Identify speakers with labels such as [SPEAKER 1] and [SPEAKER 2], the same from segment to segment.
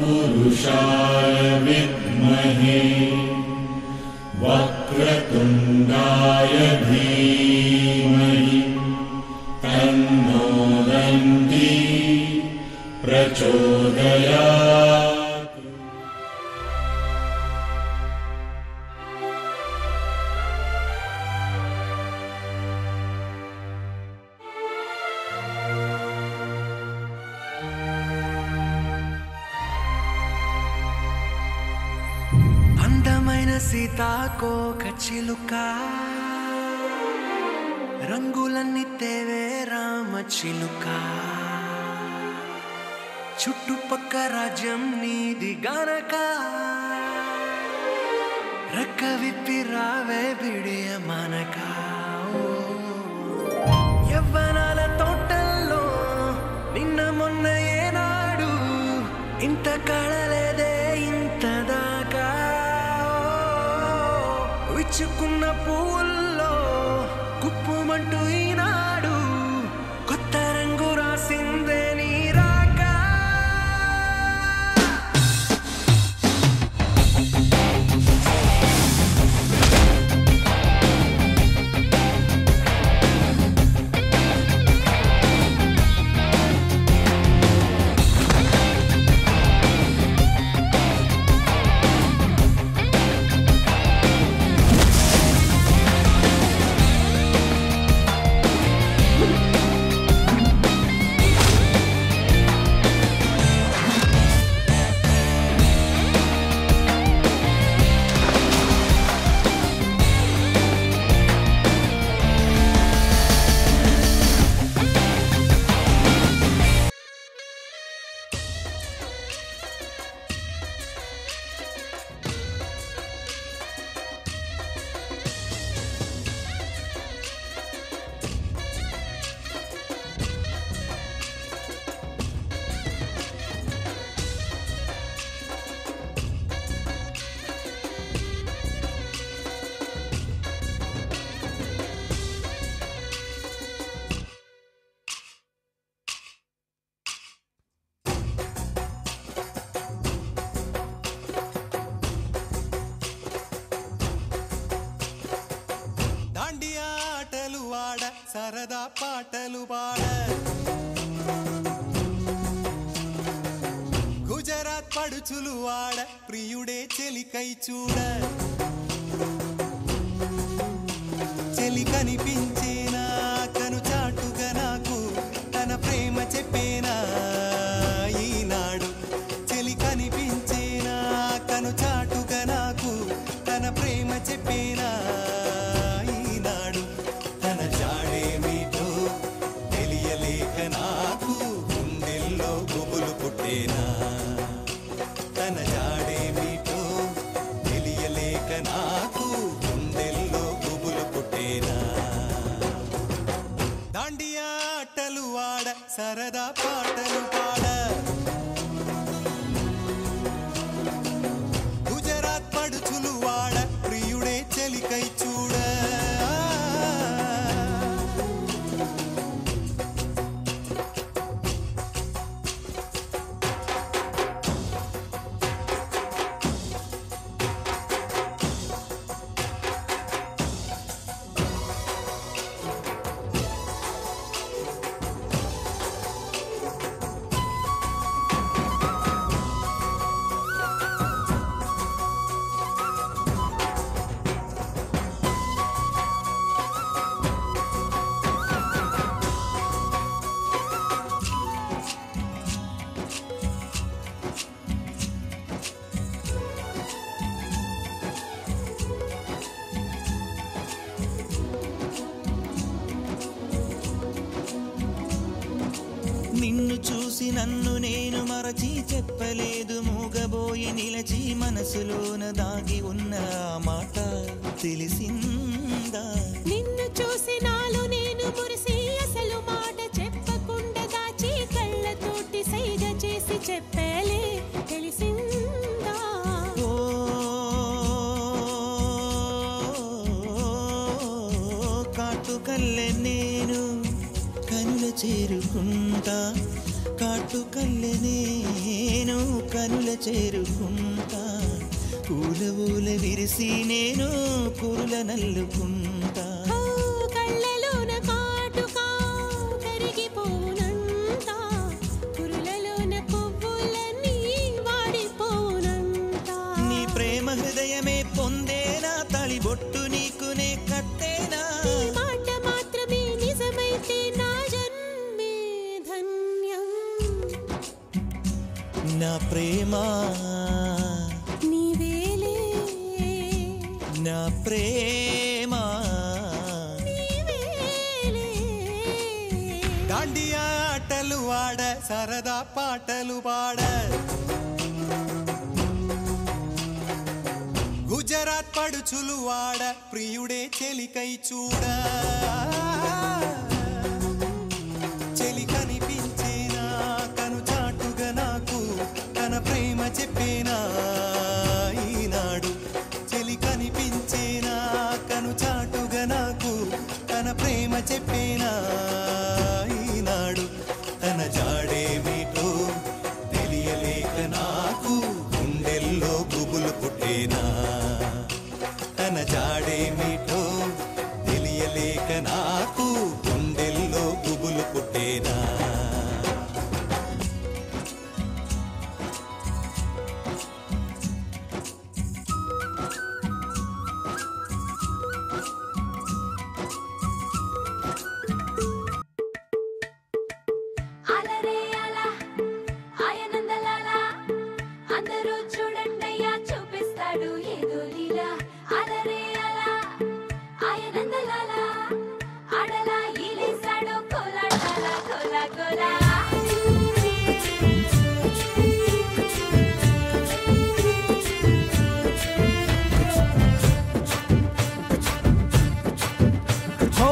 [SPEAKER 1] तत्पुरुषाय विद्महे वक्रतुण्डाय धीमहि तन्नो दन्ती प्रचोदयात्।
[SPEAKER 2] అందమైన సీతాకోక చిలుక రంగులన్నీ తేవే రామ చిలుక చుట్టుపక్క రాజ్యం నీది గనక రెక్క విప్పి రావే బిడియ మనక యవ్వనాల తోటల్లో నిన్న మొన్న ఏనాడు ఇంత కళలేదే ఇంత దాకా విచ్చుకున్న పూల్లో కుప్పుమంటూ ఈనాడు కొత్త రంగు రాసిందే నీ రాక సరదా పాటలు పాడ గుజరాత్ పడుచులు వాడ ప్రియుడే చెలికై చూడ చెలి కనిపించేనా కను చాటుగా నాకు తన ప్రేమ చెప్పేనా ఈనాడు చెలి కనిపించేనా కను చాటుగా నాకు తన ప్రేమ చెప్పేనా ఈనాడు తన జాడేమిటో తెలియలేక నాకు గుండెల్లో గుబులు పుట్టేనా తన జాడేమిటో తెలియలేక నాకు గుండెల్లో గుబులు పుట్టేనా దాండియా ఆటలు ఆడ సరదా పాటలు పాడ గుజరాత్ పడుచులు వాడ ప్రియుడే చెలికై చూడ నిన్ను చూసి నన్ను నేను మరచి చెప్పలేదు మూగబోయి నిలచి మనసులోన దాగి ఉన్న మాట తెలిసిందా
[SPEAKER 3] నిన్ను చూసి నాలో నేను మురిసి అసలు మాట చెప్పకుండా దాచి కళ్ళతోటి సైగ చేసి చెప్పలే తెలిసిందా
[SPEAKER 2] ఓ కాటుకల్లె నేను కన్ను చేరుకుంటా కాటుకల్లె నేను కనుల చేరుకుంటా పూల ఊల విరిసి నేను కురుల నల్లుకుంటా
[SPEAKER 3] కళ్ళలోన కాటుక కరిగిపోనంత కురులలోన కొవ్వులన్నీ వాడిపోనంత
[SPEAKER 2] నీ ప్రేమ హృదయమే పొందేనా తళిబొట్టు నీకునే కట్టేనా
[SPEAKER 3] మాట మాత్రమే నిజమైతే నా జన్మే ధన్యం
[SPEAKER 2] నా ప్రేమ
[SPEAKER 3] నీవేలే
[SPEAKER 2] నా ప్రేమ
[SPEAKER 3] నీవేలే
[SPEAKER 2] దాండియా ఆటలు ఆడ సరదా పాటలు పాడ గుజరాత్ పడుచులు వాడ ప్రియుడే చెలికై చూడ చెలి కనిపించేనా కను చాటుగా నాకు తన ప్రేమ చెప్పేనా ఈనాడు చెలి కనిపించేనా కను చాటుగా నాకు తన ప్రేమ చెప్పేనా ఈనాడు తన జాడేమిటో తెలియలేక నాకు గుండెల్లో గుబులు పుట్టేనా తన జాడేమిటో తెలియలేక నాకు గుండెల్లో గుబులు పుట్టేనా
[SPEAKER 4] అలరే అలా ఆయనందలాలా అందరూ చూడండయ్యా చూపిస్తాడు ఏదో లీలా అలరే అలా ఆయనందలాలా ఆడలా ఈలేశాడు కోలాటాల కోలా కోలా
[SPEAKER 5] హో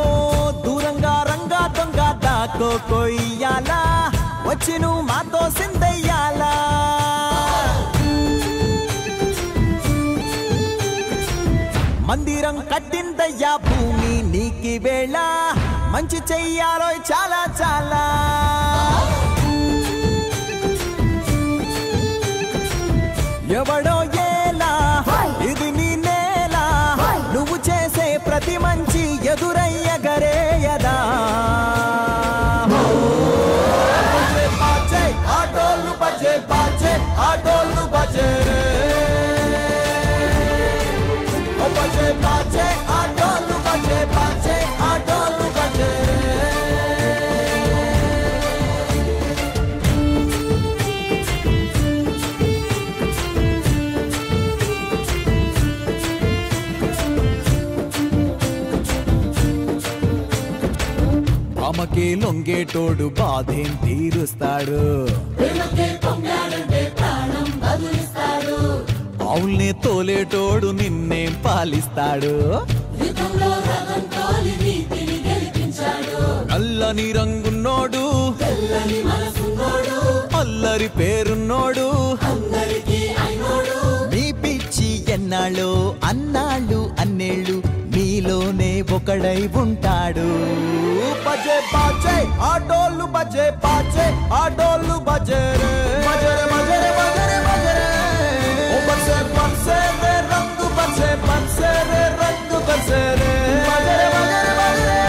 [SPEAKER 5] దూరంగా రంగా దొంగ దాకో కొయ్యాలా వచ్చి నువ్వు మాతో సిందయ్యాలా మందిరం కట్టిందయ్యా భూమి నీకి వేళ మంచి చెయ్యాలో చాలా చాలా ఎవడో ఏలా ఇది నీ నేల నువ్వు చేసే ప్రతి మంచి ఎదురయ్యగరేయదా ఆటోలు బజే బాజే ఆటోలు బజే బజే బాజే ఆటోలు బజే బాజే ఆటోలు బజే ఆమెకే లొంగేటోడు బాధేం తీరుస్తాడు ఆవుల్నే తోలేటోడు నిన్నేం పాలిస్తాడు నల్లని రంగున్నోడు అల్లరి పేరున్నోడు మీ పిచ్చి ఎన్నాళ్ళు అన్నాళ్ళు అన్నేళ్ళు మీలోనే ఒకడై ఉంటాడు బజే బాజే ఆటోలు బజే బాజే ఆటోలు బజే రే బజరే బజరే బజరే బజరే ఓ బజే బజే రే రంగు బజే బజే రే రంగు బజే రే బజరే బజరే బజరే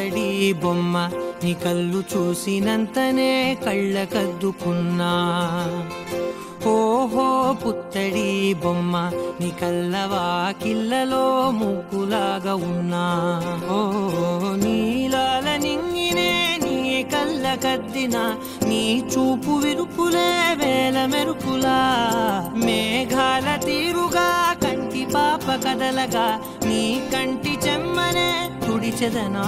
[SPEAKER 6] పుత్తడి బొమ్మ నీ కళ్ళు చూసినంతనే కళ్ళకద్దుకున్నా ఓహో పుత్తడి బొమ్మ నీ కళ్ళవాకిళ్ళలో ముగ్గులాగా ఉన్నా ఓ నీలాల నింగినే నీ కళ్ళకద్దిన నీ చూపు విరుపులే వేల మెరుపులా మేఘాల తీరుగా కంటి పాప కదలగా నీ కంటి చెమ్మనే తుడిచెదనా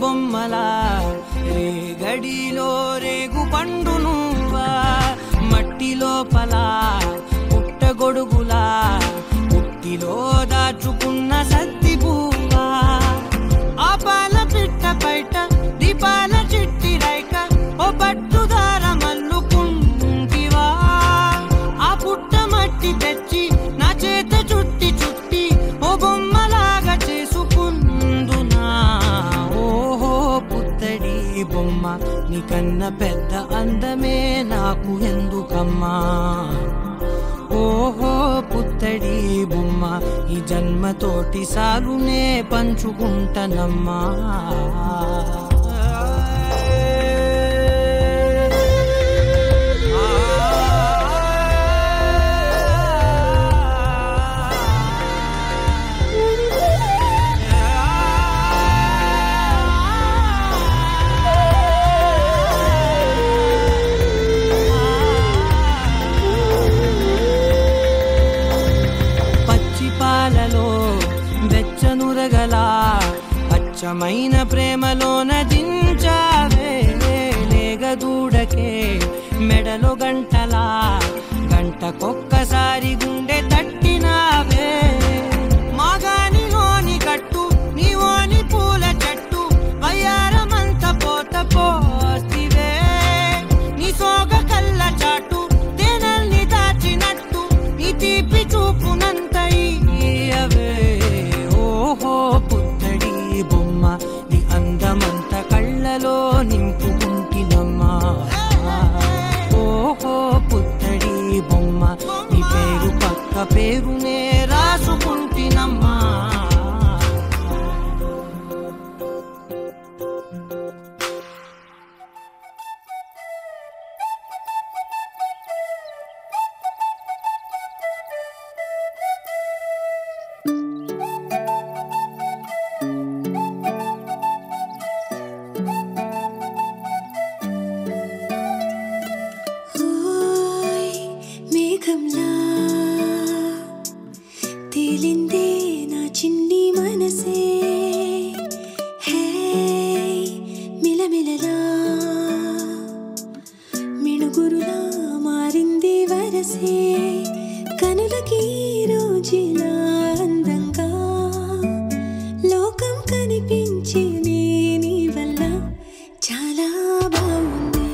[SPEAKER 6] బొమ్మలా రేగడిలో రేగు పండు నువ్వా మట్టి లోపల పుట్టగొడుగులా పుట్టిలో దాచుకున్న సత్తి పువ్వా ఆ పాల పిట్ట బయట దీపాల చిట్టి రైక ఓ పట్టుదార మల్లుకుంటివా ఆ పుట్ట మట్టి తెచ్చి నా చేత చుట్టి చుట్టి ఓ బొమ్మలాగా చేసుకుందునా బొమ్మ నీకన్న పెద్ద అందమే నాకు ఎందుకమ్మా ఓహో పుత్తడి బొమ్మ ఈ జన్మతోటి సాలునే పంచుకుంటనమ్మా వెచ్చనురగలా అచ్చమైన ప్రేమలోన దించావే లేగదూడకే మెడలో గంటలా గంటకొక్కసారి గుండె తట్టినావే మాగానిలోని కట్టు నీవోని పూల చెట్టు వయ్యారమంత పోత పోతివే నీ సోగ కళ్ళ చాటు తేనల్ని దాచినట్టు నీ తీపి చూపునంత ఇయ్యవే ఓహో పుత్తడి బొమ్మ నీ అందమంత కళ్ళలో నింపుకుంటినమ్మా ఓహో పుత్తడి బొమ్మ నీ పేరు పక్క పేరునే రాసుకుంటినమ్మా
[SPEAKER 3] తేలిందే నా చిన్ని మనసే హే మిలమిలలా మిణుగురులా మారింది వరసే కనులకి రోజులా అందంగా లోకం కనిపించే నీ వల్ల చాలా బాగుంది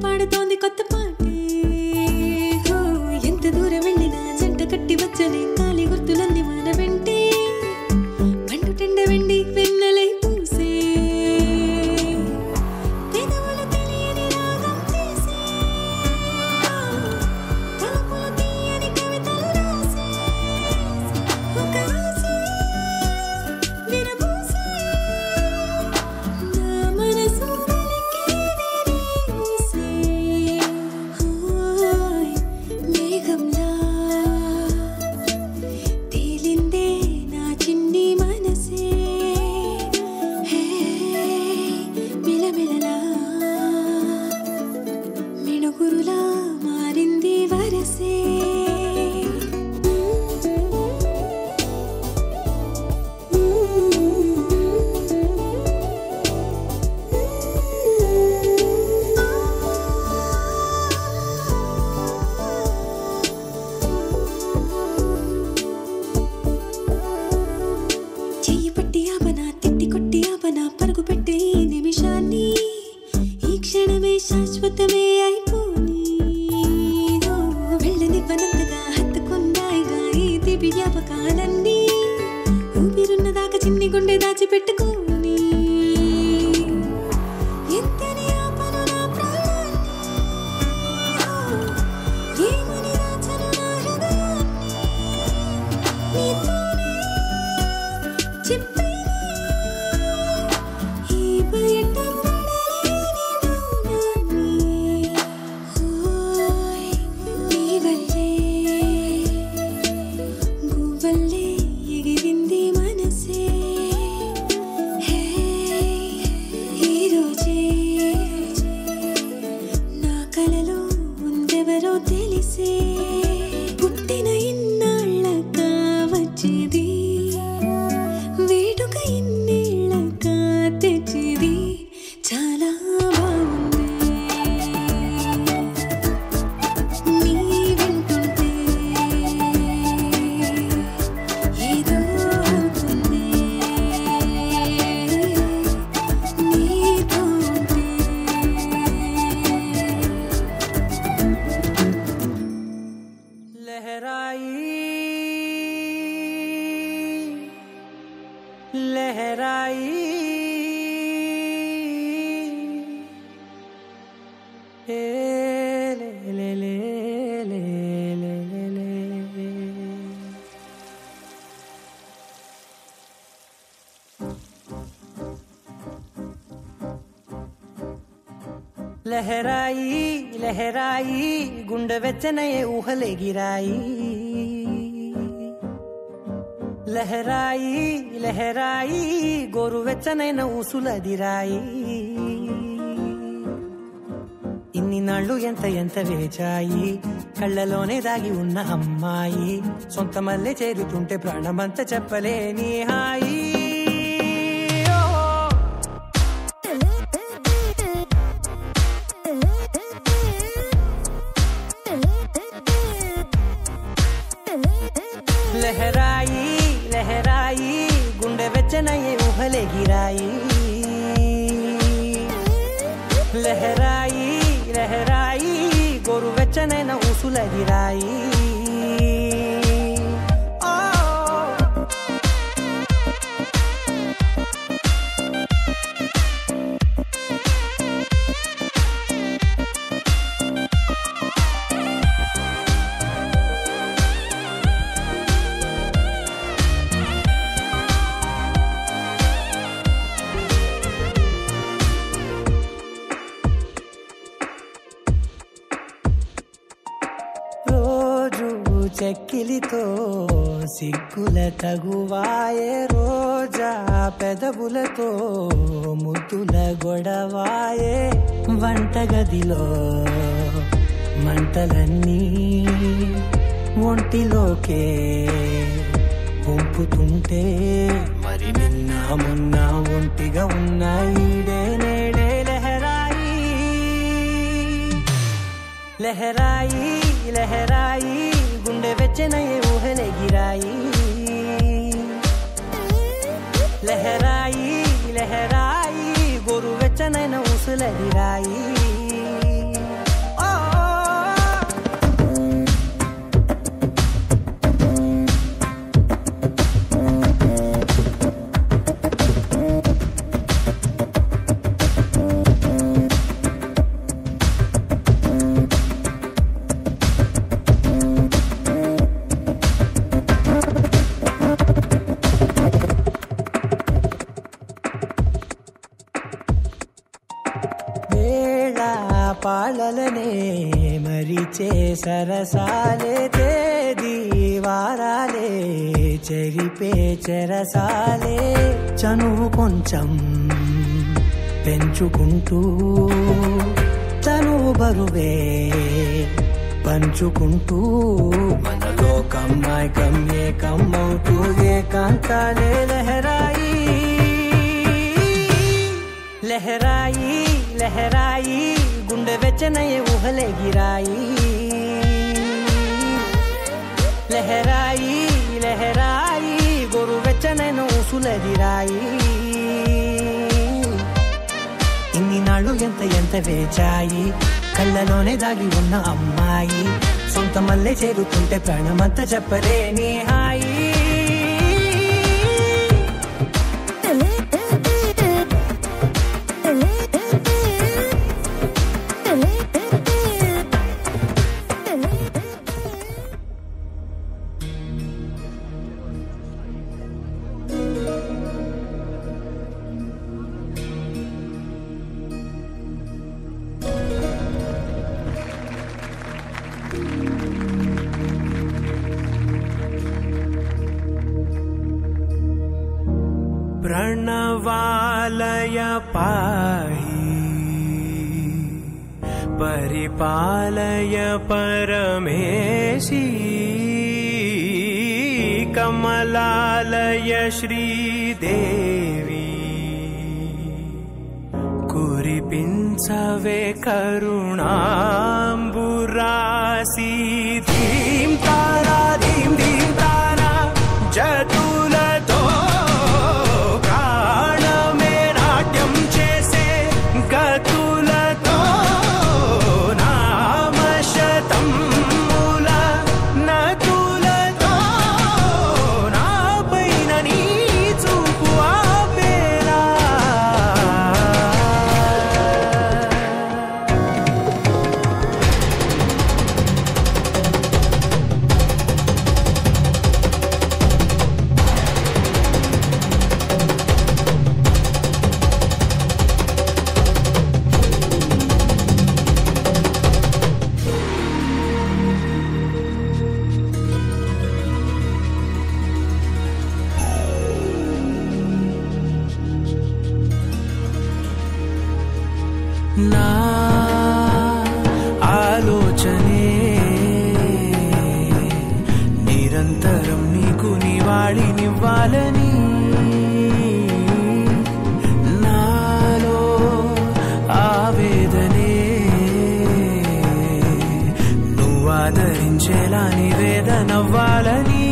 [SPEAKER 3] పాడుతోంది కొత్త పాటే హో, ఎంత దూరం వెళ్ళినా జంట కట్టి వచ్చనే కాలి గుర్తులన్నీ మన వెంటే మండు టెండ వెండి వెన్నెలై పూసే పెదవులు తెలియని రాగం తీసే తలుపులు తీయని కవితలు రాసే ఒక ఆశే విరబూసే నా మనసు మేఘంలా తేలిందే నా చిన్ని మనసే హే మిలమిలలా మిణుగురులా మారింది వరసే చెయ్యి పట్టి ఆపనా తిట్టి కొట్టి ఆపనా పరుగు పెట్టే ఈ నిమిషాన్ని ఈ క్షణమే శాశ్వతమే అయిపోని ఓ, వెళ్ళనివ్వనంతగా హత్తుకున్నాయిగా ఈ తీపి జ్ఞాపకాలన్నీ ఊపిరున్నదాకా చిన్ని గుండె దాచిపెట్టుకోని ఎంతని ఆపను నా ప్రాణాన్ని ఓ, ఏమని దాచను నా హృదయాన్ని నీతోనే చెప్పేనే ఈ బయట పడలేని మౌనాన్ని ఓయ్ నీ వల్లే గువ్వల్లే ఎగిరింది మనసే హే ఈ రోజే నా కలలో ఉందెవరో తెలిసే పుట్టిన ఇన్నాళ్ళక వచ్చేది వేడుక ఇన్నేళ్ళక తెచ్చిది చాలా బాగుంది నీ వింటుంటే ఏదో అవుతుంది నీతో ఉంటే
[SPEAKER 6] लहराई लहराई ए ले ले ले ले ले ले ले लहराई लहराई गुंड వెచ్చనయే ఊహలే గిరాయి లహరాయి లహరాయి గోరు వెచ్చనైన ఊసులదిరాయి ఇన్ని నాళ్ళు ఎంత ఎంత వేచాయి కళ్ళలోనే దాగి ఉన్న అమ్మాయి సొంత మల్లె చేరుతుంటే ప్రాణమంత చెప్పలేని హాయి లహరాయి లహరాయి గుండె వెచ్చనయ్యే ఊహలే గిరాయి లహరాయి లహరాయి గోరు వెచ్చనైన ఊసులదిరాయి చెక్కిలితో సిగ్గుల తగువాయే రోజా పెదవులతో ముద్దుల గొడవాయే వంటగదిలో మంటలన్నీ ఒంటిలోకే వంపుతుంటే మరి నిన్న మొన్న ఒంటిగా ఉన్నాయి నేడే లహరాయి లహరాయి లహరాయి గుండె వెచ్చనయ్యే ఊహలే గిరాయి లహరాయి లహరాయి గోరు వెచ్చనైన ఊసులదిరాయి పాలలనే మరిచే సరసాలే తేదీ వారాలే చెరిపే చెరసాలే చనువు కొంచెం పెంచుకుంటూ తనువు బరువే పంచుకుంటూ మనలో కమ్మాయికం ఏకమవుతూ ఏకాంతాలే లహరాయి లహరాయి లహరాయి గుండె వెచ్చనయే ఊహలే గిరాయి లహరాయి లహరాయి గోరు వెచ్చనైన ఊసులెదిరాయి ఇన్ని నాళ్ళు ఎంత ఎంత వేచాయి కళ్ళలోనే దాగి ఉన్న అమ్మాయి సొంత మల్లె చేరుతుంటే ప్రాణమంతా చెప్పలేని హాయి प्रणवालय पाहि परिपालय परमेशी कमलालय श्रीदेवी कुरिपिंचवे करुणांबुरासी धीं तारा जतुलतो నా ఆలోచనే నిరంతరం నీకు నివాళినివ్వాలని నాలో ఆవేదనే నువ్వు ఆదరించేలా నివేదనవ్వాలని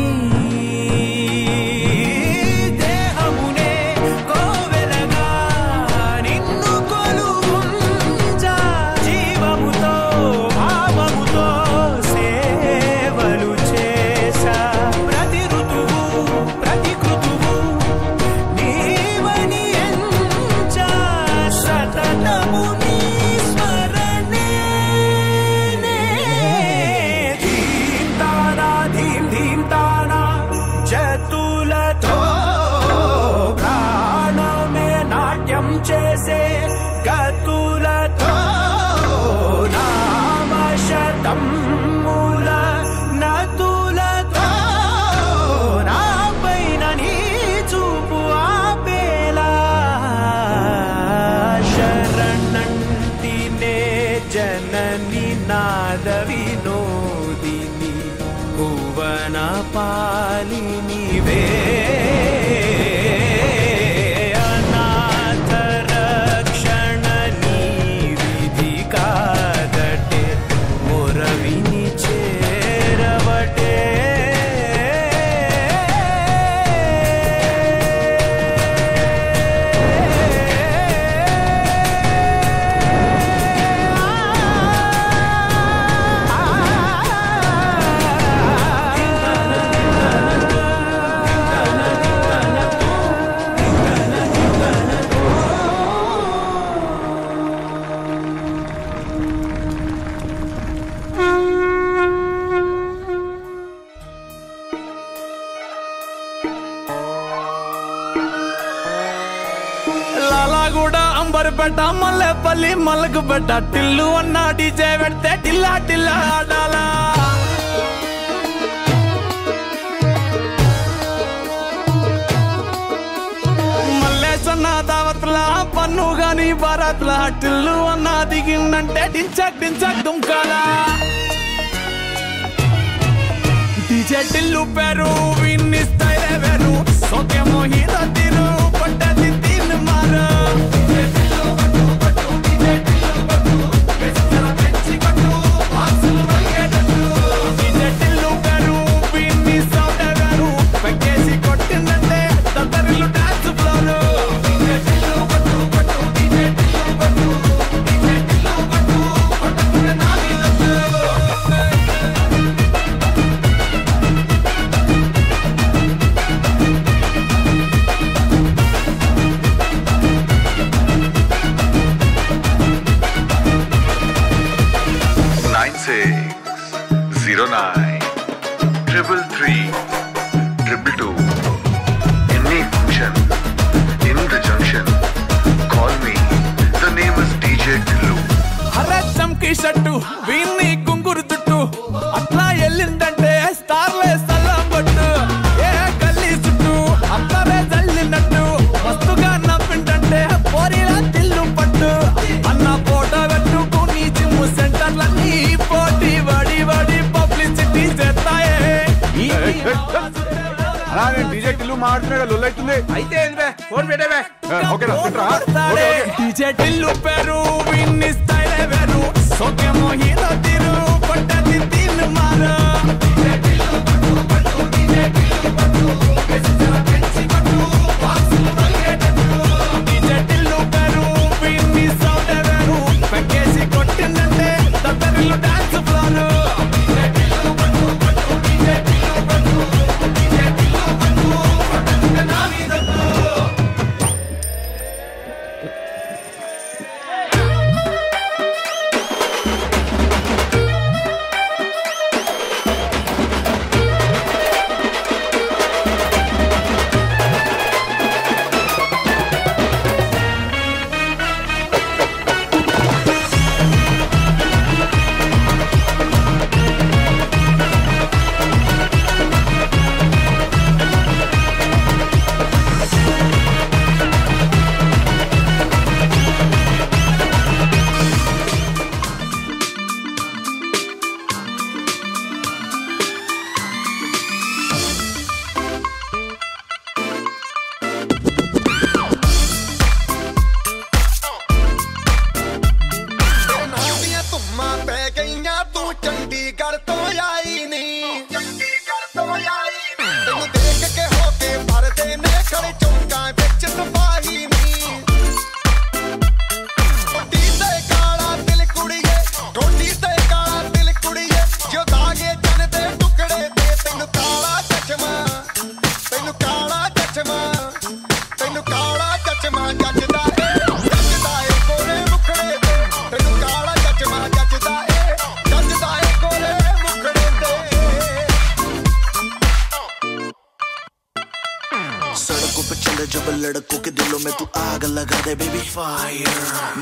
[SPEAKER 6] చేసే గతులతో నామశతం మూల నతులతో నా పైన నీ చూపు ఆపేలా శరణంటినే జనని నాద వినోదిని భువన పాలినివే
[SPEAKER 7] పెట్ట మల్లెపల్లి మల్లకు పెట్ట టిల్లు అన్న డీజే పెడితే టిల్లా టిల్లా ఆడాలా మల్లేసన్న దావత్లా పన్ను గాని బారాత్లా టిల్లు అన్న దిగిందంటే డించక్ డించక్ దుంకాలా డీజే టిల్లు పేరు విన్ని స్టైల్ వేరు సోకేమో హీరో తీరు పట్టది తీన్ మారు డీజే టిల్లు పేరు విన్ని సౌండ్ వేరు పెక్కేసి కొట్టిందంటే తత్తరిల్లు డాన్స్ ఫ్లోరు షట్టు వీన్ని కుంగురు చుట్టూ అట్లా ఎల్లిందంటే స్టార్లే సల్లం కొట్టు ఏ గల్లీ చుట్టూ అట్లనే జల్లినట్టు మస్తుగా నవ్విందంటే పోరీలా తిల్లు పట్టు అన్న ఫోటో పెట్టుకుని జిమ్ సెంటర్లన్నీ పోటీ వడి వడి పబ్లిసిటీ చేస్తాయే
[SPEAKER 8] డీజే టిల్లు మాట్లాడుతున్నా లొల్లైతుంది
[SPEAKER 7] అయితే ఫోన్ పెట్టేవే
[SPEAKER 8] డీజే
[SPEAKER 7] టిల్లు పేరు విన్ని స్టైల్ వేరు సోకేమో హీరో తీరు పట్టది తీన్ మారు డీజే టిల్లు పేరు విన్ని సౌండ్ వేరు పెక్కేసి కొట్టిందంటే తత్తరిల్లు డాన్స్ ఫ్లోరు
[SPEAKER 9] लड़कों के दिलों में तू आग लगा दे बेबी फायर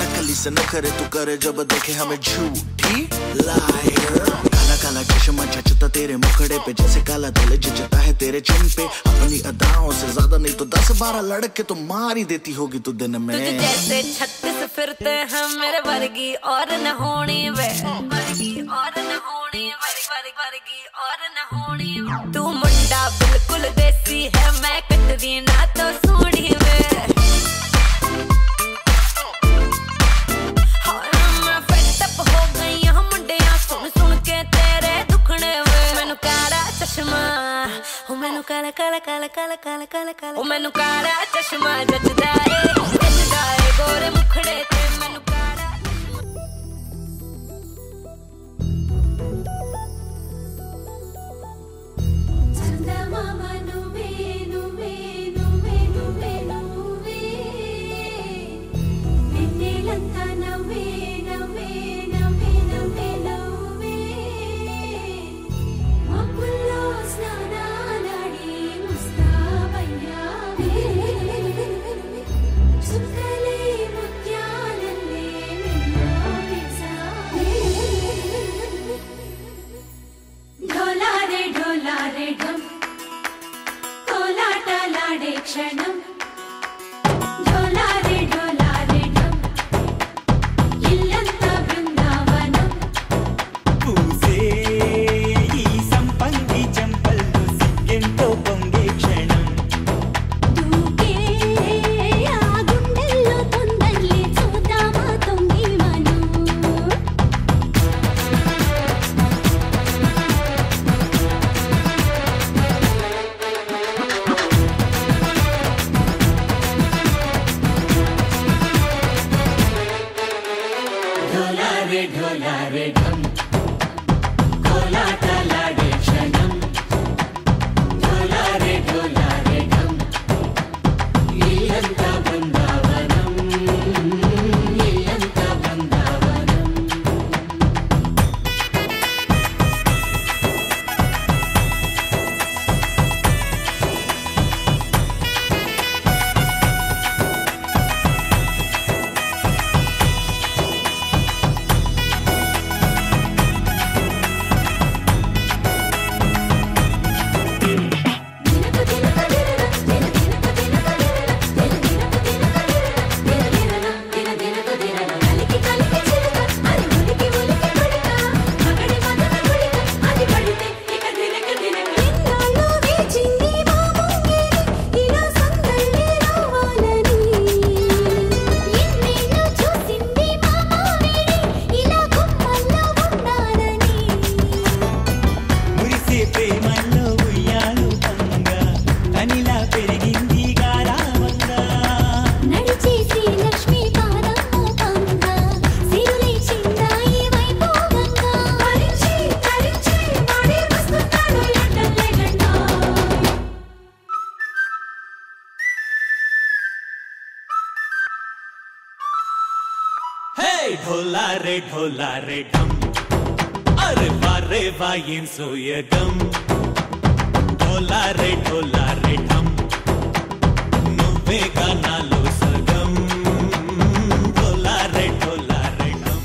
[SPEAKER 9] नकली से न करे तू करे जब देखे हमें झूठी लायर काला काला चश्मा जचता तेरे मुखड़े पे जैसे काला दिल जचता है तेरे चिन पे अपनी अदाओं से ज्यादा नहीं तो 10-12 लड़के तो मार ही देती होगी तू दिन में
[SPEAKER 3] तुझे जैसे 36 फिरते हैं मेरे वर्गी और न होनी वे वर्गी और न होनी वर्गी और न होनी तू मुंडा बिल्कुल देसी है मैं कटरी ना तो सूढ़ी वे मैं फेटअप हो गई हम मुंडिया सुन सुन के तेरे दुखने वे मैनू काला चश्मा ओ मैनू काला काला काला काला काला काला काला ओ मैनू काला चश्मा जचदा है गोरे मुखड़े ते मैनू काला
[SPEAKER 4] चंदा मामा नुवे नुवे नुवे नुवे नुवे निन्नेलंता नवे नवे नवे नवे नवे मपुल्लो स्नानालाडी मुस्ताबయ్యావే చుక్కలే ముత్యాల
[SPEAKER 1] ढोलारे ढम कोलाटलाडे क्षणम ढोलारे ढम इल्लंता बृंदावनम इल्लंता बृंदावनम ढोलारे ढम अरे वारे वाइन सोयगम ढोलारे ढम नुव्वे गानालो सगम ढोलारे ढम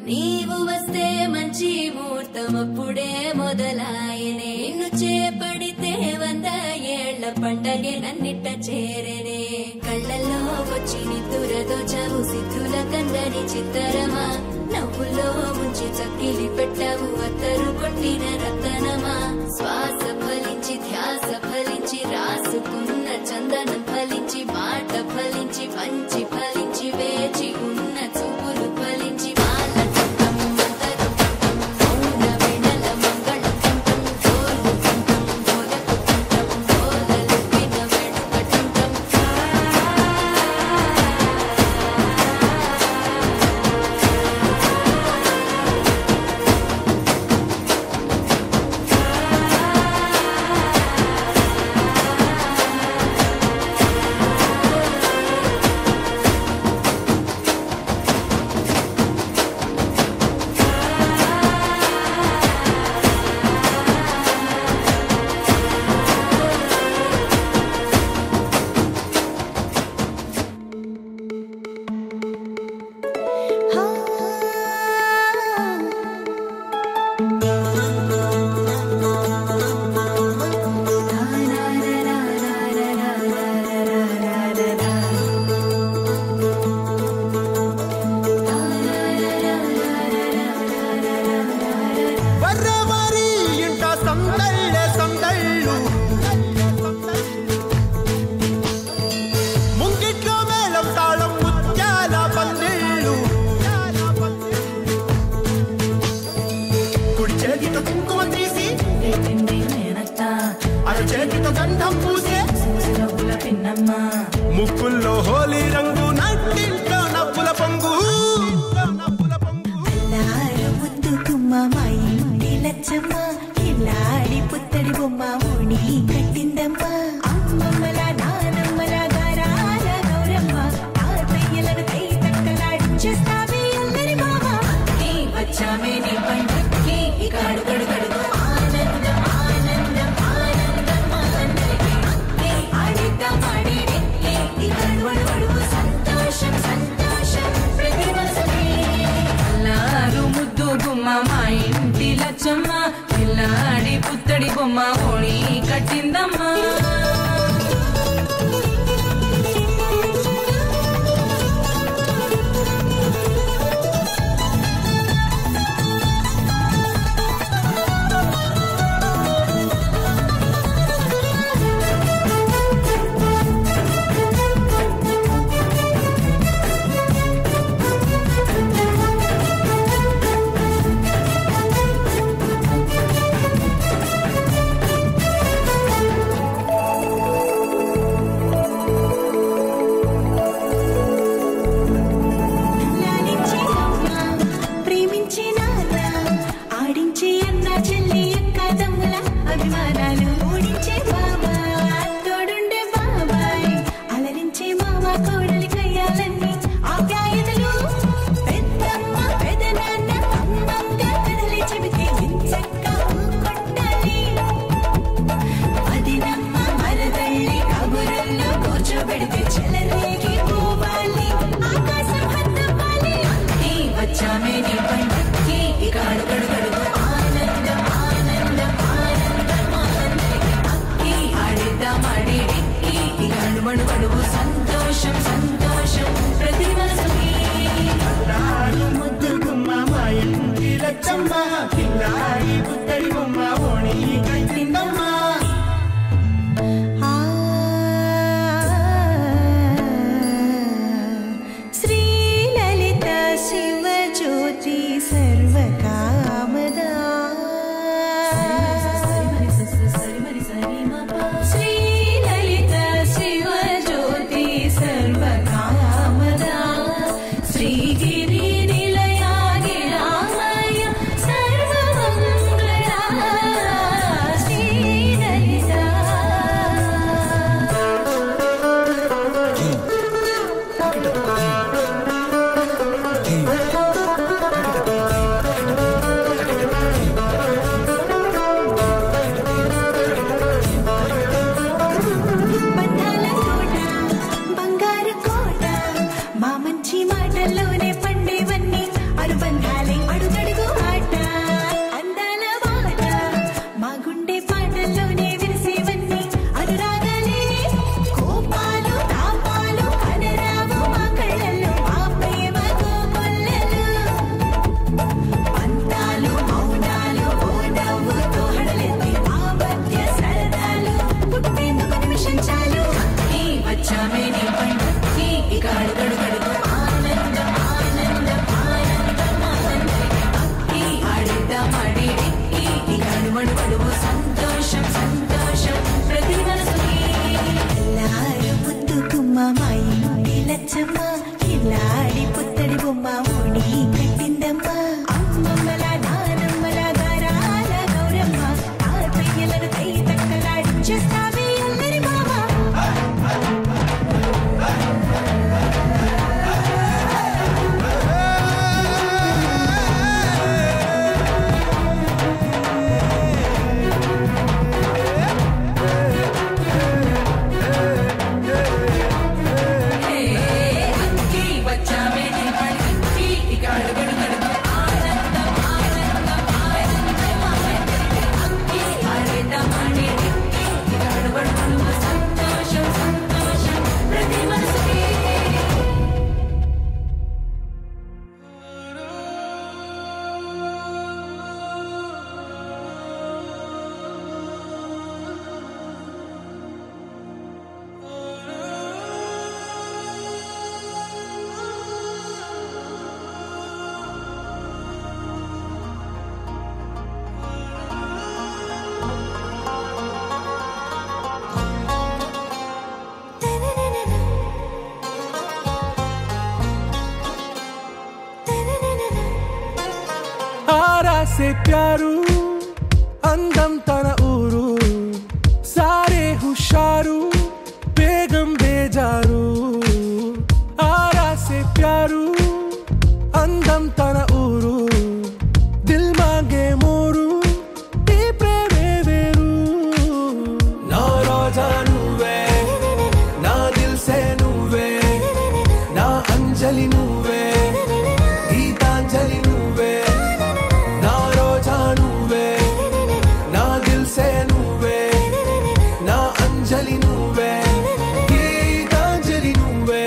[SPEAKER 1] నీవు వస్తే మంచి ముహూర్తమప్పుడే మొదలాయనే నిన్ను చేపడితే 100 ఏళ్ల పండగే నన్నిట్ట చేరనే కళ్ళల్లో వచ్చి నిద్దురతో చవు సిద్ధుల కందని చిత్తరమా నవ్వులో ముంచి చక్కిలి పెట్టవు అత్తరు కొట్టిన రతనమా శ్వాస ఫలించి ధ్యాస ఫలించి రాసుకున్న చందనం ఫలించి మాట ఫలించి పంచి ఫలించి వేచి ఉన్న చూపులు ఫలించి
[SPEAKER 7] గంధం పూసే
[SPEAKER 10] పిన్నమ్మ
[SPEAKER 7] ముక్కుల్లో హోలీ రంగు నట్టింట్లో నవ్వుల పొంగు
[SPEAKER 10] అల్లారు ముద్దు గుమ్మ మా ఇంటి లచ్చమ్మ ఇల్లాడి పుత్తడి బొమ్మ ఓణి కట్టిందమ్మ అమ్మమ్మల నానమ్మల గారాల గౌరమ్మ తాతయ్యలను కై తక్కలాడించేస్తావే అందరి మామ వచ్చామే నీ పండుగకి ఇక అడుగడుగడుగు ఆనందం ఆనందం ఆనందం మనందరికీ ఆడిద్దాం ఆడిడి ఇక అడుగడుగు సంతోషం సంతోషం ప్రతి మనసుకి అల్లారు ముద్దు గుమ్మ మా ఇంటి లచ్చమ్మ పిల్లాడి పుత్తడి బొమ్మ ఓణి కట్టిందమ్మా సంతోషం సంతోషం ప్రతి మనసుకి
[SPEAKER 7] ముద్దు గుమ్మ మా ఇంటి లచ్చమ్మ పిల్లాడి పుత్తడి బొమ్మ ఓణి కట్టిందమ్మా
[SPEAKER 10] శ్రీ లలిత శివ జ్యోతి సర్వకామదా శ్రీ లలిత శివ జ్యోతి సర్వకామదా శ్రీగిరి నిలయా గిరామయ సర్వమంగళా శ్రీ లలిత బంధాల తోట బంగారు కోట మా మంచి మాటల్లోనే పండేవన్నీ అనుబంధాలే అడుగడుగు ఆట అందాల బాట మా గుండె పాటల్లోనే విరిసేవన్నీ అనురాగాలే కోపాలు తాపాలు కనరావు మా కళ్ళల్లో మా ప్రేమ కోకొల్లలు పంతాలు మౌనాలు ఓ నవ్వుతో హడలెత్తి మా మధ్య సరదాలు పుట్టేందుకు నిమిషం చాలు వచ్చామే నీ పండుగకి ఇక అడుగడుగడుగు ఆనందం ఆనందం ఆనందం ఆనందరికీ ఆడిద్దాం ఆడిడి ఇక అడుగడుగడుగు సంతోషం సంతోషం ప్రతి మనసుకి అల్లారు ముద్దు గుమ్మ మా ఇంటి లచ్చమ్మ ఇల్లాడి పుత్తడి బొమ్మ ఓణి కట్టిందమ్మా అమ్మమ్మల నానమ్మల గారాల గౌరమ్మ తాతయ్యలను కై తక్కలాడించేస్తావే అందరి మామ వచ్చామే నీ
[SPEAKER 11] से प्यारू అందం తన ఊరు సారే హుషారు బేగం బేజారు ఆరా సే ప్యారు అందం తన ఊరు దిల్ మాంగే మోరు ఈ ప్రేమే వేరు నా రోజా నువ్వే నా దిల్ సే నువ్వే నా అంజలి నువ్వే గీతాంజలి నువ్వే నా రోజా నువ్వే నా దిల్ సే నువ్వే నా అంజలి నువ్వే గీతాంజలి నువ్వే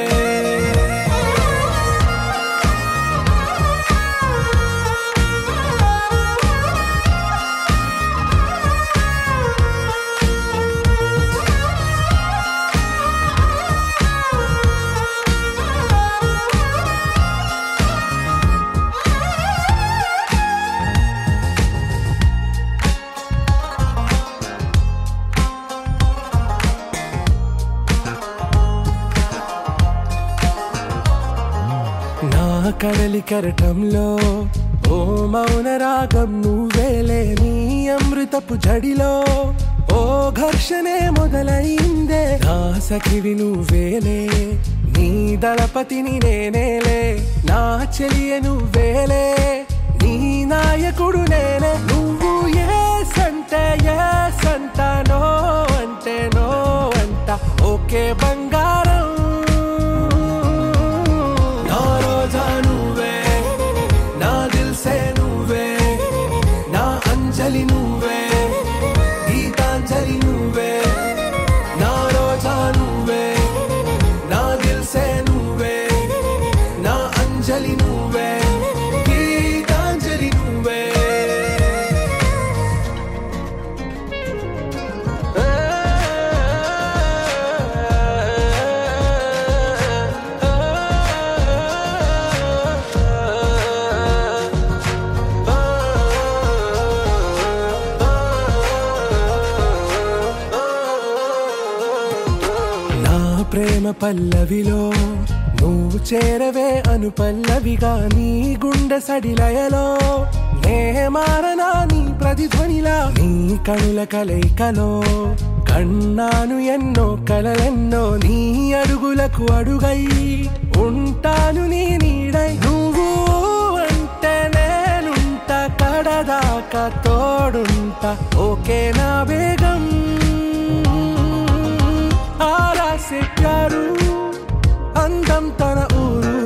[SPEAKER 11] కడలి కరటంలో ఓ మౌన రాగం నువ్వేలే నీ అమృతపు జడిలో ఓ ఘర్షణే మొదలైందే నా సఖివి నువ్వేలే నీ దళపతిని నేనేలే నా చెలియ నువ్వేలే నీ నాయకుడు నేనే నువ్వు ఏ సంట నో అంటే నో అంట ఓకే బంగారం అంజలి నువ్వే గీతాంజలి నువ్వే నా రోజా నువ్వే నా దిల్ సే నువ్వే నా అంజలి నువ్వే గీతాంజలి నువ్వే ప్రేమ పల్లవిలో నువ్వు చేరవే అను పల్లవిగా నీ గుండె సడిలయలో నే మారనా నీ ప్రతిధ్వనిలా నీ కనుల కలయికలో కన్నాను ఎన్నో కలలెన్నో నీ అడుగులకు అడుగై ఉంటాను నీ నీడై నువ్వు అంటే నేనుంట కడదాకా తోడుంటా ఓకే నా బేగం ఆరా సే ప్యారు అందం తన ఊరు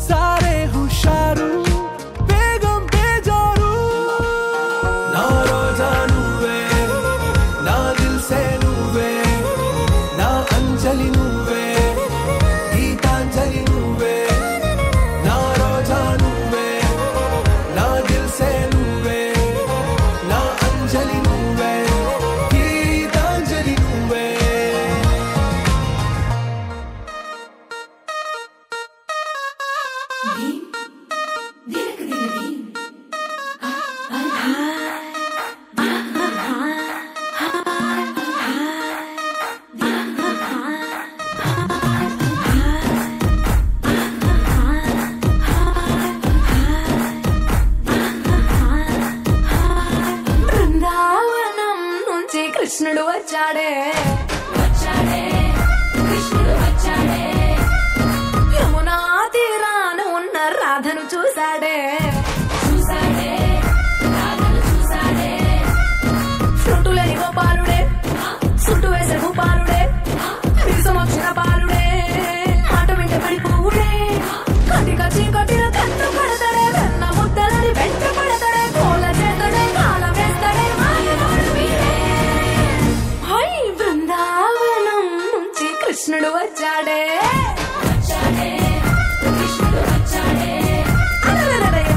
[SPEAKER 11] సారే హుషారు బేగం బేజారు నా రోజా నువ్వే నా దిల్ సే నువ్వే నా అంజలి నువ్వే గీతాంజలి నువ్వే నా రోజా నువ్వే నా దిల్ సే నువ్వే నా అంజలి నువ్వే గీతాంజలి నువ్వే
[SPEAKER 3] బృందావనం నుంచి కృష్ణుడు వచ్చాడే కృష్ణుడు వచ్చాడే యమునా తీరాన ఉన్న రాధను చూశాడే రాధను చూశాడే చుట్టులేని గోపాలుడే చుట్టు వేసే గోపాలుడే విరుసమొచ్చిన బాలుడే మాట వింటే పడిపోవుడే కటిక చీకటిన కన్ను పడతాడే వెన్న ముద్దలని వెంట పడతాడే కోల చేతడే కాల వేస్తాడే మాయనోడు వీడే హై బృందావనం నుంచి కృష్ణుడు వచ్చాడే కృష్ణుడు వచ్చాడే అలరరరయ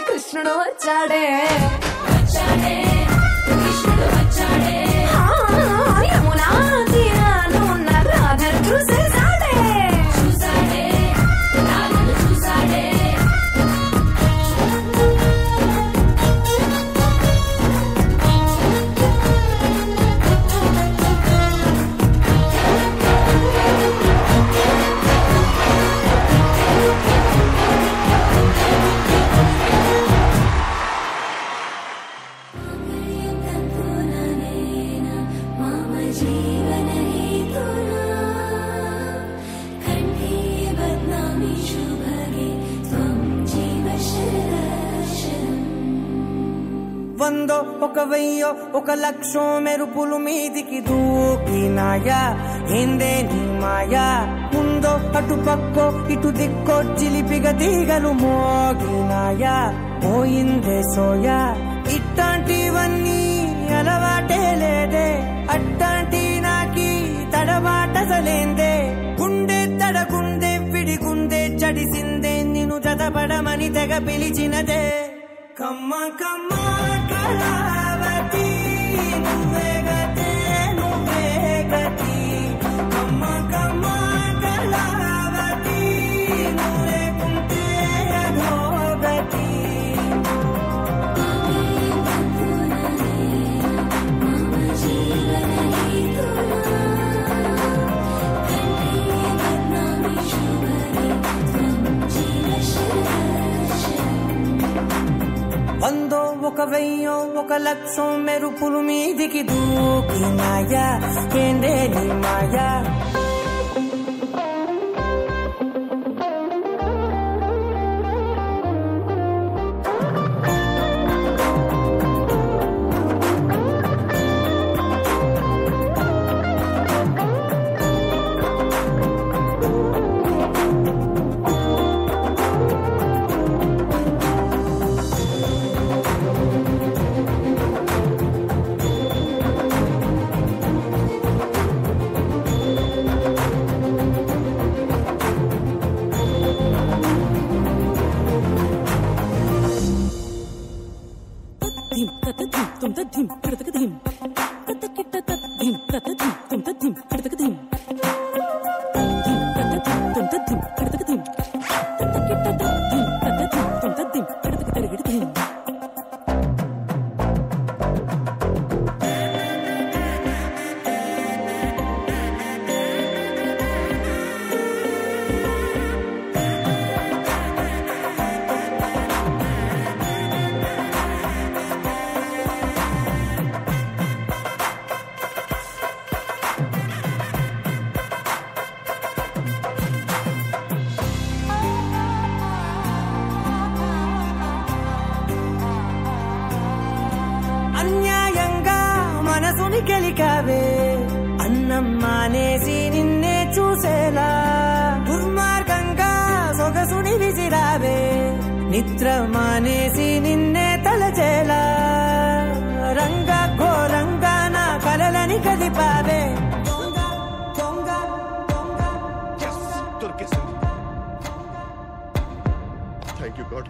[SPEAKER 3] కృష్ణుడు వచ్చాడే
[SPEAKER 1] వచ్చాడే కృష్ణుడు వచ్చాడే
[SPEAKER 3] యమునా తీరాన ఉన్న రాధను చూసాడే
[SPEAKER 1] చూసాడే రాధను చూసాడే
[SPEAKER 6] వందో ఒక వెయ్యో ఒక లక్షో మెరుపులు మీదికి దూకినాయా ఏందే నీ మాయా ముందో అటు పక్కో ఇటు దిక్కో చిలిపిగా తీగలు మోగినాయా పోయిందే సోయా ఇట్లాంటివన్నీ అలవాటే లేదే అట్లాంటి నాకి తడబాటసలేందే గుండె తడగుందే విడిగుందే చడిసిందే నిన్ను జతపడమని తెగ పిలిచినదే కమ్మ కమ్మ కళావతి నువ్వే గతే నువ్వే గతి కమ్మ కమ్మ కళావతి నువ్వే కుంటే అధోగతి వందో ఒక వెయ్యో ఒక లక్షో మెరుపులు మీదికి దూకినాయా ఏందే నీ మాయా అన్యాయంగా మనసుని గెలికావే అన్నం మానేసి నిన్నే చూసేలా దుర్మార్గంగా సొగసుని విసిరావే నిద్ర మానేసి నిన్నే తలచేలా రంగ ఘోరంగా నా కలలని కదిపావే
[SPEAKER 8] థ్యాంక్ యూ గాడ్.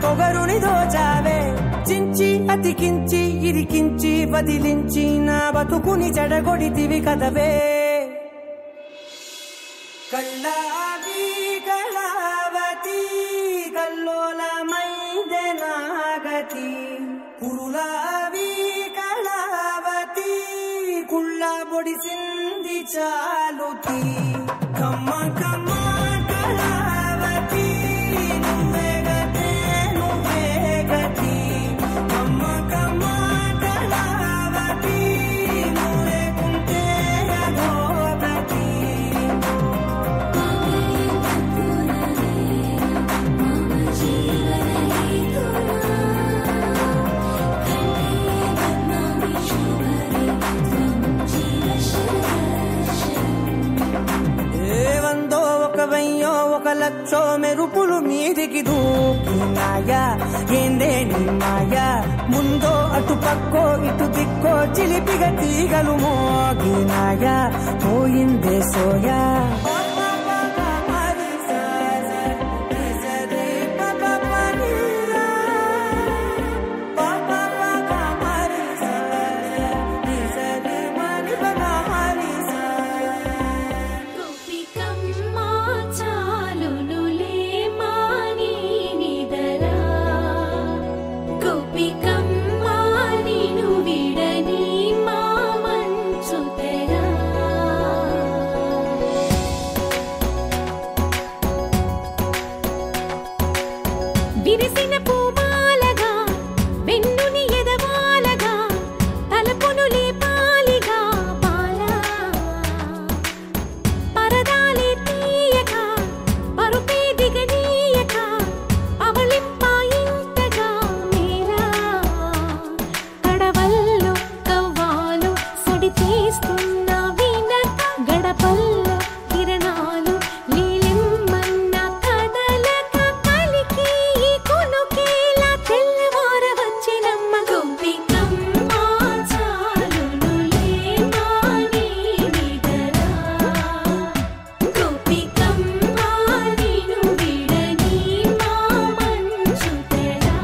[SPEAKER 6] పొగరుని దోచావే చించి అతికించి ఇరికించి వదిలించి నా బతుకుని చెడగొడితివి కదవే కళ్ళావి కళావతి కల్లోలమైందే నాగతి కురులావి కళావతి కుళ్ళ పొడిసింది చాలుతి కమ్మ కమ్మ కళావతి ఒక లక్షో మెరుపులు మీదికి దూకినాయా ఏందే నీ మాయా ముందో అటు పక్కో ఇటు దిక్కో చిలిపిగా తీగలు మోగినాయా పోయిందే సోయా
[SPEAKER 3] విరిసిన పూమాలగా వెన్నుని ఎదవాలగా తలపును లేపాలిగా బాలా పరదాలే తీయక పరుపే దిగనీయక అవలింపాయింతగా మేరా కడవల్లో కవ్వాలు సడి చేస్తున్న వీణక గడపల్లో కిరణాలు నీలిమ్మన్న కదలక కలికి కొనుకేలా తెల్లవార వచ్చినమ్మ గోపికమ్మ చాలునులే మాని నిదరా గోపికమ్మ నిను విడని మా మంచు తెరా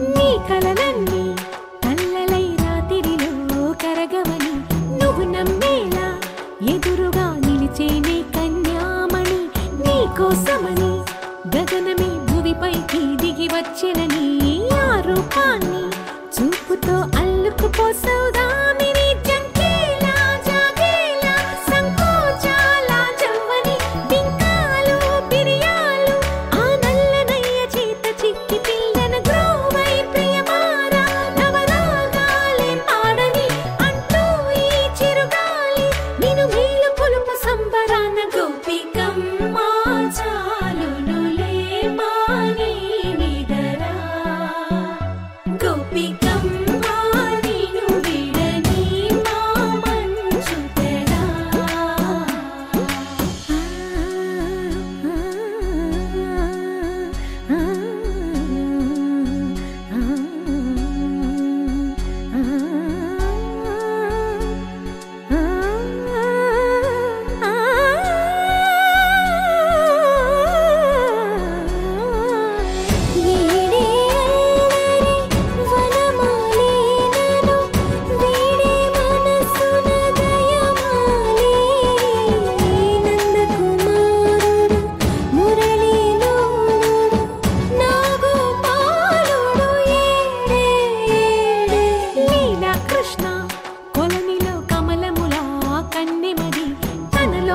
[SPEAKER 3] నీ కలలన్నీ కల్లలై రాత్రిలో కరగవని నువ్వు నమ్మేలా ఎదురుగా నిలిచేనే కన్యామణి నీ కోసమని గగనమే భూమిపైకి దిగి వచ్చెనని ఆ రూపాన్ని చూపుతో అల్లుకుపోసౌదామిని జంకేలా జాగేలా సంకోచాల జవ్వని బింకాలు బిరియాలు ఆ నల్లనయ్య చేత చిక్కి పిల్లన గ్రోవై ప్రియమారా నవరాగాలే పాడని అంటూ ఈ చిరుగాలి నిన్ను మేలు కొలుపు సంబరాన గోపికమ్మ చాలునులే మాని నిదరా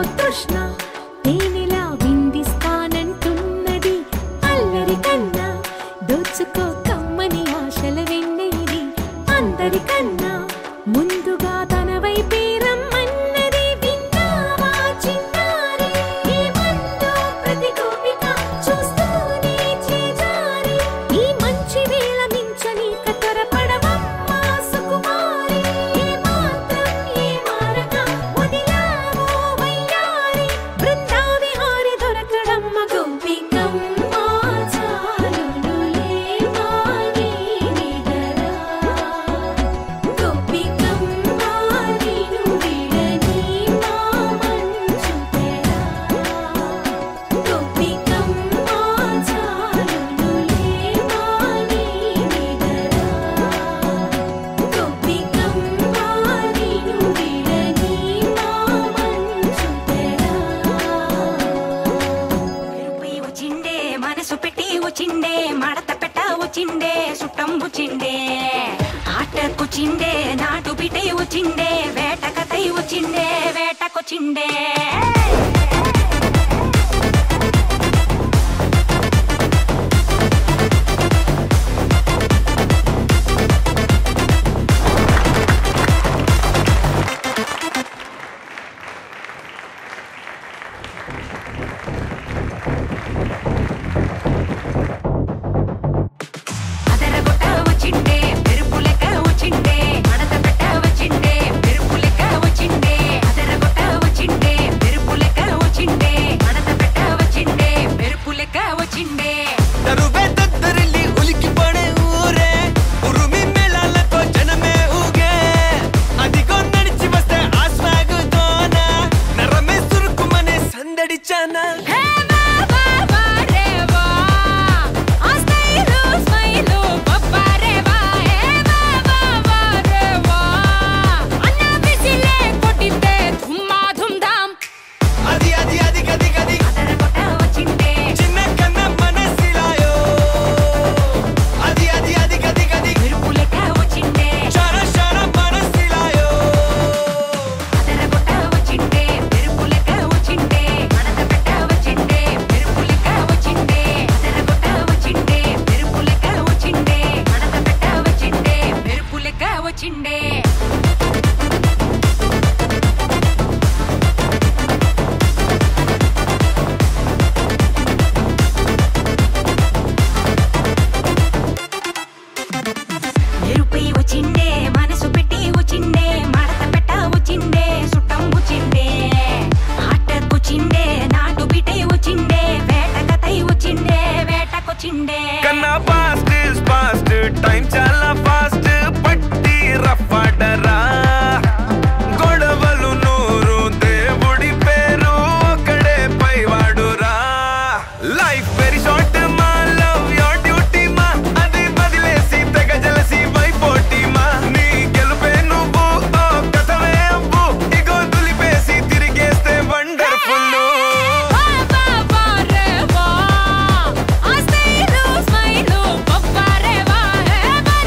[SPEAKER 4] నాలో తృష్ణ తేనెలా విందిస్తానంటున్నది అల్లరి కన్నా దోచుకో కమ్మని ఆశల వెన్నెయిది అందరికన్నా ముందుగా తన వైపే రమ్మన్నది విన్నావా చిన్నారి ఏమందో ప్రతి గోపిక చూస్తూనే చేజారి ఈ మంచి వేళ మించని కతరపడవమ్మా సుకుమారి ఏ మాత్రం ఏ మారక వదిలావో వయ్యారి బృందావిహారి దొరకడమ్మ గోపికమ్మ చాలునులే మాని నిదరా గోపికమ్మ నిను విడని మా మంచు తెరా గోపికమ్మ చాలునులే మాని నిదరా గోపికమ్మ నిను విడని మా మంచు తెరా
[SPEAKER 10] పెరుపై వచ్చిండే మనసు పెట్టి వచ్చిండే మడత పెట్ట వచ్చిండే సుట్టం వచ్చిండే ఆటకొచ్చిండే నాటు బిడ్డై వచ్చిండే వేటకతై వచ్చిండే వేటకొచ్చిండే అదరగొట్ట వచ్చిండే పెరుపు లెక్క వచ్చిండే మడత పెట్ట వచ్చిండే పెరుపు లెక్క వచ్చిండే అదరగొట్ట వచ్చిండే పెరుపు లెక్క వచ్చిండే మడత పెట్ట వచ్చిండే పెరుపు లెక్క వచ్చిండే
[SPEAKER 2] తరువే దద్దరిల్లి ఉలికిపడే ఊరే ఉరుమి మేళాలతో జనమే ఊగే అదిగో నడిచి వస్తే ఆ స్వాగుతోన నరమే సురుకుమనే సందడి చానా
[SPEAKER 3] హే వా వా వా రే వా ఆ స్మైలు స్మైలు బబ్బా రే వా హే వా వా వా రే వా అన్న బిసిలే కొట్టితే ధుమ్మా ధుమ్ ధామ్
[SPEAKER 2] అది అది అది గది గది
[SPEAKER 10] అదరగొట్ట వచ్చిండే
[SPEAKER 2] చిన్న కన్న మనసిలాయో అది అది అది గది గది
[SPEAKER 10] పెరుపు లెక్క వచ్చిండే
[SPEAKER 2] షార షార మనసిలాయో
[SPEAKER 10] అదరగొట్ట వచ్చిండే పెరుపు లెక్క వచ్చిండే మడత పెట్ట వచ్చిండే పెరుపు లెక్క వచ్చిండే అదరగొట్ట వచ్చిండే పెరుపు లెక్క వచ్చిండే మడత పెట్ట వచ్చిండే పెరుపు లెక్క వచ్చిండే ఎరుపై వచ్చిండే మనసు పెట్టి వచ్చిండే మడత పెట్ట వచ్చిండే సుట్టం వచ్చిండే ఆటకొచ్చిండే నాటు బిడ్డై వచ్చిండే వేటకతై వచ్చిండే వేటకొచ్చిండే
[SPEAKER 7] కన్నా ఫాస్ట్ ఇస్ ఫాస్ట్ టైం చాలా ఫాస్ట్ పట్టి రఫాడరా గొడవలు నూరు దేవుడి పేరు ఒక్కడే పైవాడురా లైఫ్ వెరీ షార్ట్ మా లవ్ యోర్ డ్యూటీ మా అది వదిలేసి తెగ జలసి వైపోటీ మా నీ గెలుపే నువ్వు ఓ కథవే అవ్వు ఇగో దులిపేసి తిరిగేస్తే వండర్ఫుల్
[SPEAKER 3] వా వా వా రే వా ఆ స్మైలు స్మైలు బబ్బా రే వా హే వా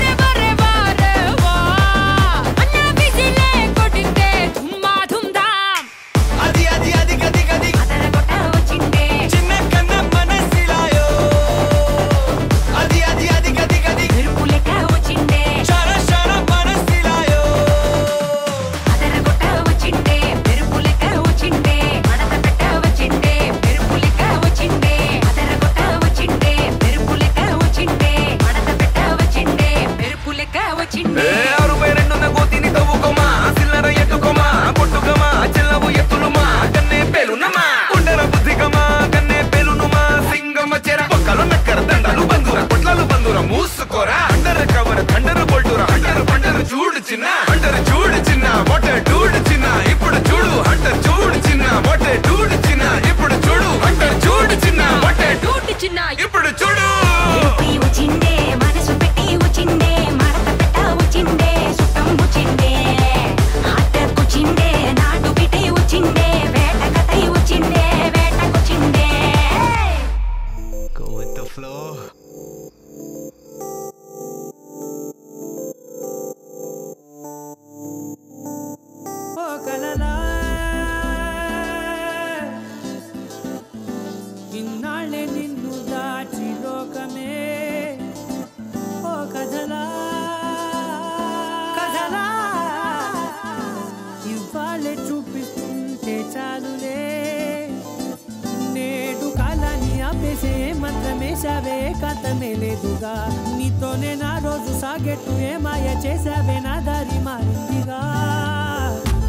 [SPEAKER 6] మంత్రమేశావే ఏకాంతమే లేదుగా నీతోనే నా రోజు సాగెట్టు ఏ మాయ చేశావే నా దారి మారిందిగా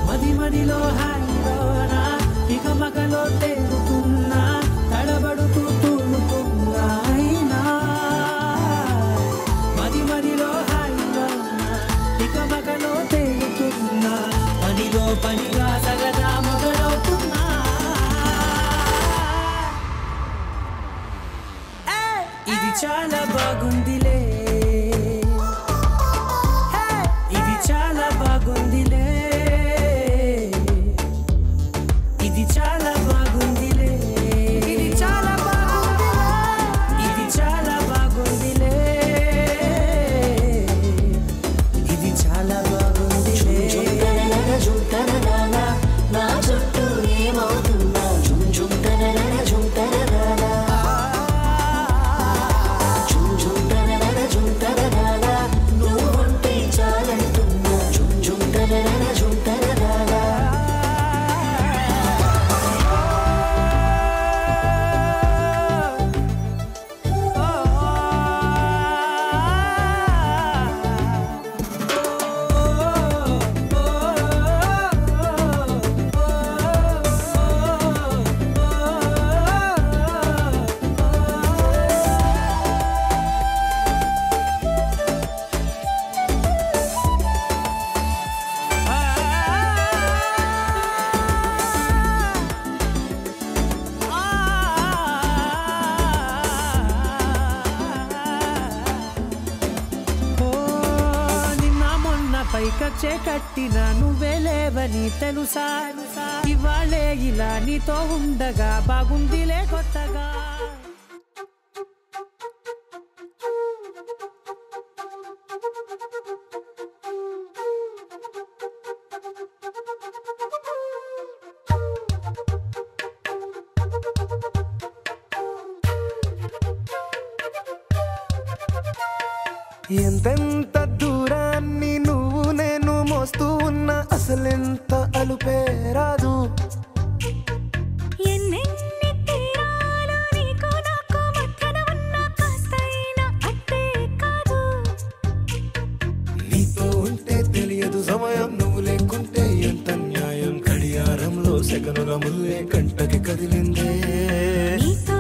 [SPEAKER 6] మది మదిలో హాయిలోనా ఇక మగలో తేలుతున్నా తడబడుతూ తూలుతున్నా అయినా మది మదిలో హాయిలోనా ఇక మగలో తేలుతున్నా పనిలో పనిగా సగదా మొదలవుతున్నా ఇది చాలా బాగుందిలే ఇది చాలా బాగుందిలే ఇది చాలా బాగుందిలే ఇది చాలా బాగుందిలే ఇది చాలా బాగుందిలే ఇది చాలా బాగుందిలే
[SPEAKER 4] నా చుట్టూ ఏమవుతున్నా జుమ్ జుమ్ తనన జుమ్ తనన నువ్వుంటే చాలంటున్నా జుమ్ జుమ్ తనన జుమ్ తనన
[SPEAKER 6] పైకచ్చే కట్టిన నువ్వే లేవని తెలుసా ఇవాళే ఇలా నీతో ఉండగా బాగుందిలే కొత్తగా
[SPEAKER 11] ఎంతెంత దూరాన్ని నువ్వు నేను మోస్తూ ఉన్నా అసలెంత అలుపే రాదు
[SPEAKER 4] ఎన్నెన్ని తీరాలు నీకు నాకు మధ్యన ఉన్న కాస్తైనా అట్టే కాదు
[SPEAKER 11] నీతో ఉంటే తెలియదు సమయం నువ్వు లేకుంటే ఎంత న్యాయం గడియారంలో సెకనుల ముల్లే కంటకి కదిలిందే
[SPEAKER 4] నీతో